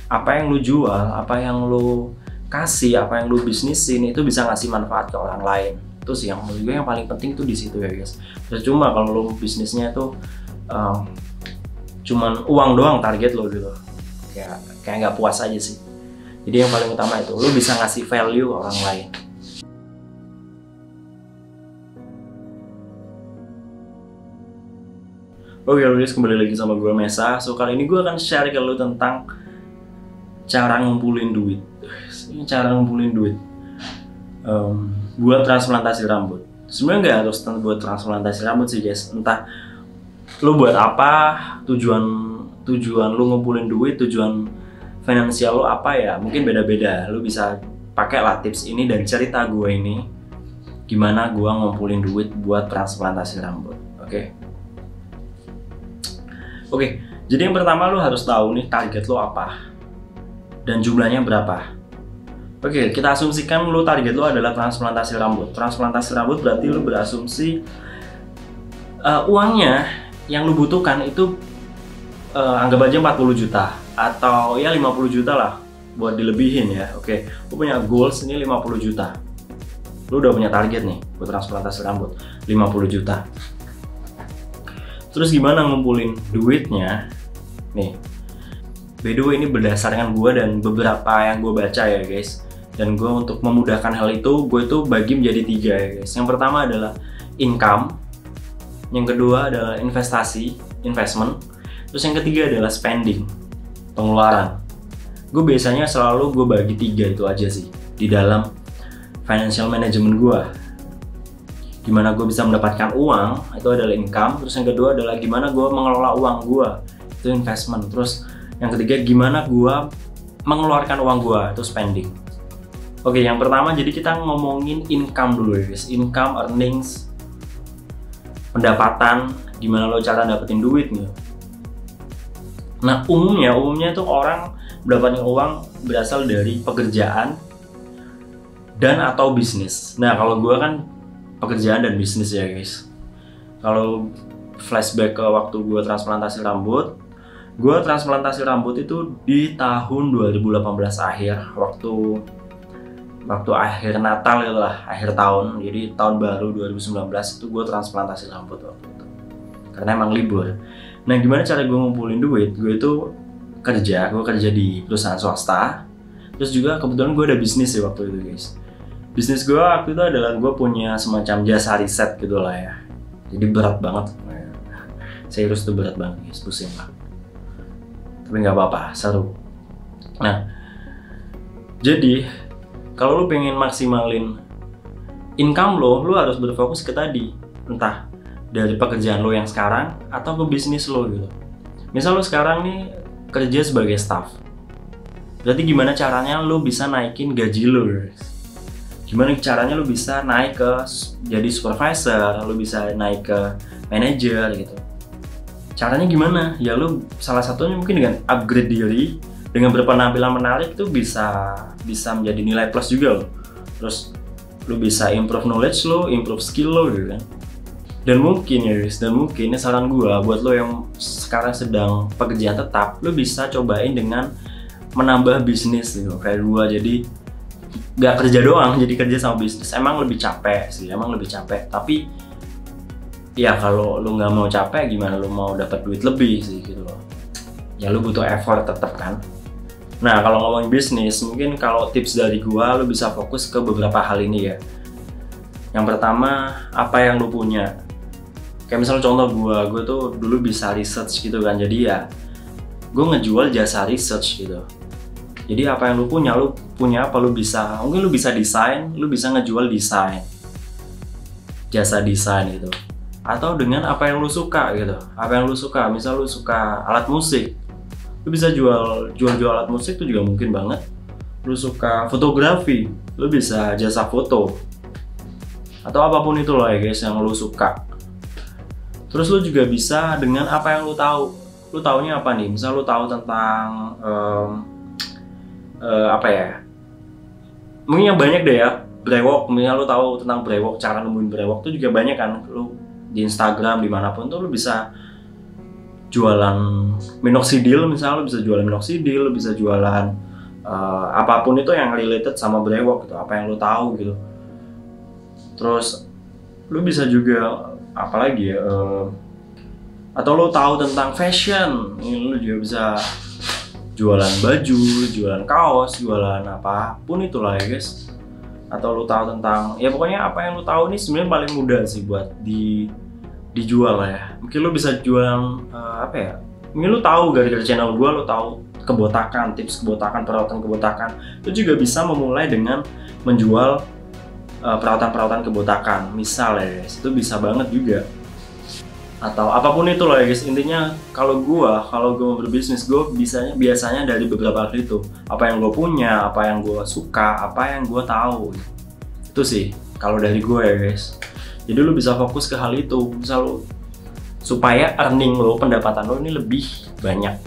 apa yang lu jual, apa yang lu kasih, apa yang lu bisnisin itu bisa ngasih manfaat ke orang lain. Itu sih yang menurut gue yang paling penting itu di situ ya guys. Percuma kalau lu bisnisnya itu cuman uang doang target lo gitu, kayak nggak puas aja sih. Jadi yang paling utama itu lu bisa ngasih value ke orang lain. Oke guys, kembali lagi sama gue Mesa. So kali ini gue akan share ke lu tentang cara ngumpulin duit. Ini cara ngumpulin duit buat transplantasi rambut. Sebenarnya nggak harus buat transplantasi rambut sih guys. Entah lu buat apa, tujuan lu ngumpulin duit, tujuan finansial lu apa ya, mungkin beda-beda. Lu bisa pakai lah tips ini dan cerita gue ini gimana gue ngumpulin duit buat transplantasi rambut. Oke, jadi yang pertama lu harus tahu nih target lu apa dan jumlahnya berapa. Oke, kita asumsikan lu target lu adalah transplantasi rambut. Transplantasi rambut berarti lu berasumsi uangnya yang lu butuhkan itu anggap aja 40 juta atau ya 50 juta lah buat dilebihin ya. Oke, lu punya goals ini 50 juta. Lu udah punya target nih buat transplantasi rambut 50 juta. Terus gimana ngumpulin duitnya? Nih, by the way ini berdasarkan gue dan beberapa yang gue baca ya guys. Dan gue untuk memudahkan hal itu, gue itu bagi menjadi 3 ya guys. Yang pertama adalah income, yang kedua adalah investment, terus yang ketiga adalah spending, pengeluaran. Gue biasanya selalu gue bagi 3 itu aja sih di dalam financial management gue. Gimana gue bisa mendapatkan uang, itu adalah income. Terus yang kedua adalah gimana gue mengelola uang gue, itu investment. Terus yang ketiga gimana gue mengeluarkan uang gue, itu spending. Oke, yang pertama jadi kita ngomongin income dulu ya guys. Income, earnings, pendapatan, gimana lo cara dapetin duit gitu. Nah umumnya itu orang mendapatkan uang berasal dari pekerjaan dan atau bisnis. Nah kalau gue kan pekerjaan dan bisnis ya guys. Kalau flashback ke waktu gue transplantasi rambut itu di tahun 2018 akhir, waktu akhir Natal gitu lah, akhir tahun. Jadi tahun baru 2019 itu gue transplantasi rambut waktu itu karena emang libur. Nah gimana cara gue ngumpulin duit? Gue itu kerja di perusahaan swasta. Terus juga kebetulan gue ada bisnis ya waktu itu guys. Bisnis gue waktu itu adalah gue punya semacam jasa riset gitu lah ya. Jadi berat banget. Serius tuh berat banget guys, pusing lah. Tapi nggak apa-apa, seru. Nah, jadi kalau lu pengen maksimalin income lo harus berfokus ke tadi. Entah dari pekerjaan lo yang sekarang atau ke bisnis lo gitu. Misal lo sekarang nih kerja sebagai staff. Berarti gimana caranya lo bisa naikin gaji lo? Gimana caranya lu bisa naik ke jadi supervisor, lu bisa naik ke manager gitu. Caranya gimana? Ya lu salah satunya mungkin dengan upgrade diri, dengan berpenampilan menarik itu bisa menjadi nilai plus juga loh. Terus lu bisa improve knowledge lo, improve skill lo gitu kan. Dan mungkin ya guys, ini saran gua buat lo yang sekarang sedang pekerjaan tetap, lu bisa cobain dengan menambah bisnis gitu. Kayak gua jadi gak kerja doang, jadi kerja sama bisnis. Emang lebih capek sih, tapi ya kalau lu nggak mau capek, gimana lu mau dapat duit lebih sih gitu loh. Ya lu butuh effort tetap kan. Nah kalau ngomongin bisnis, mungkin kalau tips dari gua, lu bisa fokus ke beberapa hal ini ya. Yang pertama, apa yang lu punya. Kayak misalnya contoh gua tuh dulu bisa research gitu kan. Jadi ya gua ngejual jasa research gitu. Jadi apa yang lu punya apa, mungkin lu bisa desain, lu bisa ngejual desain, jasa desain gitu. Atau dengan apa yang lu suka gitu. Apa yang lu suka, misal lu suka alat musik, lu bisa jual alat musik itu juga mungkin banget. Lu suka fotografi, lu bisa jasa foto. Atau apapun itu loh ya guys yang lu suka. Terus lu juga bisa dengan apa yang lu tahu. Lu taunya apa nih? Misal lu tahu tentang apa ya, mungkin yang banyak deh ya, brewok. Misalnya lu tahu tentang brewok, cara nemuin brewok tuh juga banyak kan. Lu di Instagram dimanapun tuh lu bisa jualan minoxidil misalnya, lo bisa jualan minoxidil, lo bisa jualan apapun itu yang related sama brewok gitu, apa yang lo tahu gitu. Terus lo bisa juga apalagi ya, atau lo tahu tentang fashion, ini lo juga bisa jualan baju, jualan kaos, jualan apapun itulah ya guys. Atau lo tahu tentang, ya pokoknya apa yang lo tahu ini sebenarnya paling mudah sih buat dijual lah ya. Mungkin lo bisa jualan apa ya, mungkin lo tahu gara-gara channel gue lo tahu kebotakan, tips kebotakan, perawatan kebotakan. Itu juga bisa memulai dengan menjual perawatan-perawatan kebotakan misal ya guys, itu bisa banget juga. Atau apapun itu loh ya guys, intinya kalau gue mau berbisnis, gue biasanya dari beberapa hal itu, apa yang gue punya, apa yang gue suka, apa yang gue tahu. Itu sih kalau dari gue ya guys. Jadi lu bisa fokus ke hal itu, misal lu supaya earning lo, pendapatan lo ini lebih banyak.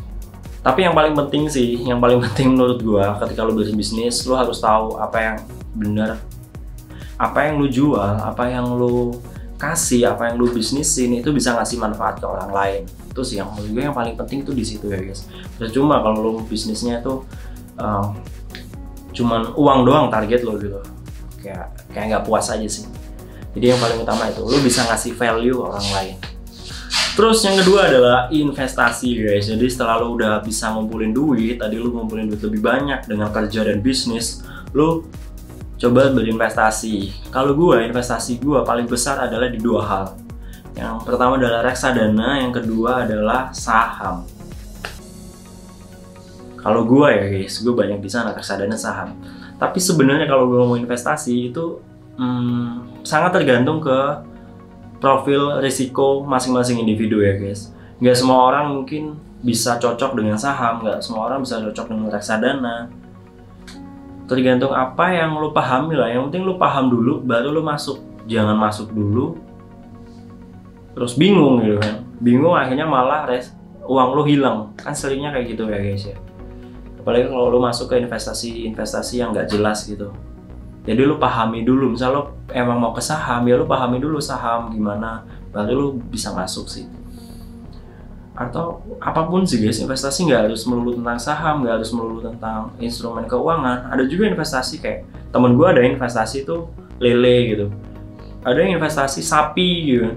Tapi yang paling penting sih, yang paling penting menurut gue ketika lo berbisnis, lo harus tahu apa yang benar, apa yang lo jual, apa yang lo kasih, apa yang lo bisnisin itu bisa ngasih manfaat ke orang lain. Itu sih yang menurut gue yang paling penting tuh di situ ya guys. Cuma kalau lo bisnisnya itu cuman uang doang target lo gitu, kayak nggak puas aja sih. Jadi yang paling utama itu lo bisa ngasih value orang lain. Terus yang kedua adalah investasi guys. Jadi setelah lo udah bisa ngumpulin duit, tadi lo ngumpulin duit lebih banyak dengan kerja dan bisnis, lo coba berinvestasi. Kalau gue, investasi gue paling besar adalah di dua hal. Yang pertama adalah reksadana, yang kedua adalah saham. Kalau gue ya guys, gue banyak di sana reksadana, saham. Tapi sebenarnya kalau gue mau investasi itu sangat tergantung ke profil risiko masing-masing individu ya guys. Nggak semua orang mungkin bisa cocok dengan saham, nggak semua orang bisa cocok dengan reksadana. Tergantung apa yang lo pahami lah. Yang penting lo paham dulu, baru lo masuk. Jangan masuk dulu terus bingung gitu kan. Bingung akhirnya malah uang lo hilang. Kan seringnya kayak gitu ya guys ya. Apalagi kalau lo masuk ke investasi yang nggak jelas gitu. Jadi lu pahami dulu, misal lu emang mau ke saham, ya lu pahami dulu saham gimana, baru lu bisa masuk sih. Atau apapun sih guys, investasi nggak harus melulu tentang saham, nggak harus melulu tentang instrumen keuangan. Ada juga investasi kayak temen gue ada investasi tuh lele gitu, ada yang investasi sapi gitu.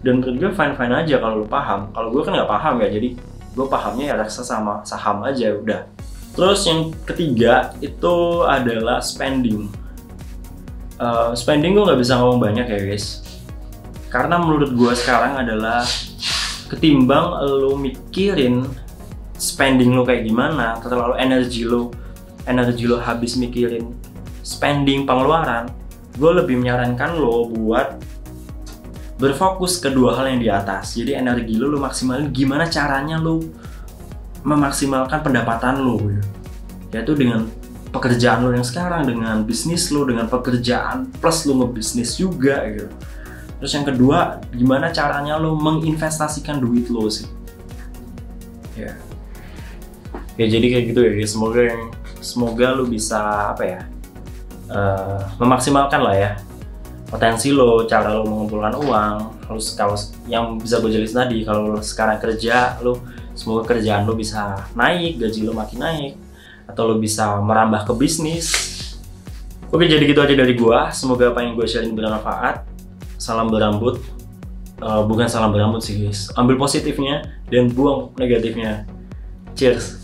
Dan menurut gue fine aja kalau lu paham. Kalau gue kan nggak paham ya, jadi gue pahamnya ya reksa sama saham aja udah. Terus yang ketiga itu adalah spending. Spending gue nggak bisa ngomong banyak ya guys, karena menurut gue sekarang adalah ketimbang lo mikirin spending lo kayak gimana, terlalu energi lo habis mikirin spending pengeluaran, gue lebih menyarankan lo buat berfokus ke dua hal yang di atas. Jadi energi lo maksimalin gimana caranya lo memaksimalkan pendapatan lo, yaitu dengan pekerjaan lo yang sekarang, dengan bisnis lo, dengan pekerjaan plus lo ngebisnis juga gitu. Terus yang kedua, gimana caranya lo menginvestasikan duit lo sih. Ya jadi kayak gitu ya. Semoga lo bisa apa ya, memaksimalkan lah ya potensi lo, cara lo mengumpulkan uang. Kalau yang bisa gue jelasin tadi, kalau lo sekarang kerja, lo semoga kerjaan lo bisa naik, gaji lo makin naik, atau lo bisa merambah ke bisnis. Oke, jadi gitu aja dari gua. Semoga apa yang gue sharing bermanfaat. Salam berambut. Bukan salam berambut sih guys. Ambil positifnya dan buang negatifnya. Cheers.